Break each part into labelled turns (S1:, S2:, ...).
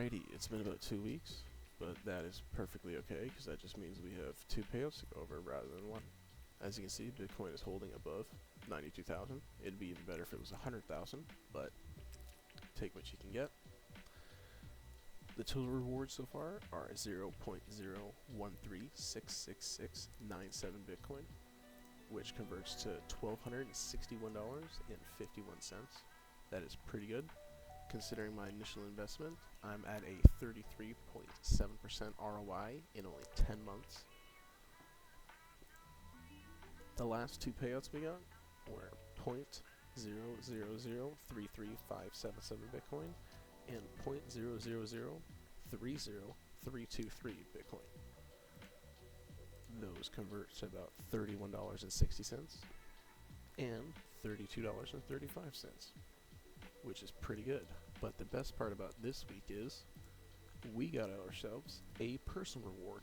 S1: Alrighty, it's been about 2 weeks, but that is perfectly okay because that just means we have 2 payouts to go over rather than 1. As you can see, Bitcoin is holding above 92,000. It'd be even better if it was 100,000, but take what you can get. The total rewards so far are 0.01366697 Bitcoin, which converts to $1,261.51. That is pretty good. Considering my initial investment, I'm at a 33.7% ROI in only 10 months. The last 2 payouts we got were 0.0003357 Bitcoin and 0.000303323 Bitcoin. Those convert to about $31.60 and $32.35. Which is pretty good. But the best part about this week is we got ourselves a personal reward.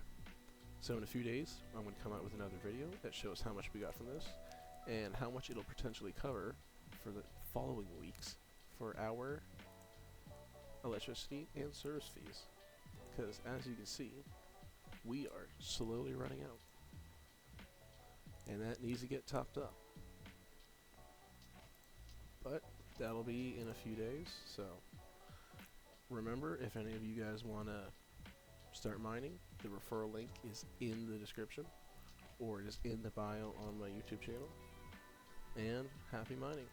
S1: So in a few days, I'm going to come out with another video that shows how much we got from this and how much it'll potentially cover for the following weeks for our electricity and service fees. Because as you can see, we are slowly running out. And that needs to get topped up. But that'll be in a few days, so remember, if any of you guys want to start mining, the referral link is in the description, or it is in the bio on my YouTube channel, and happy mining.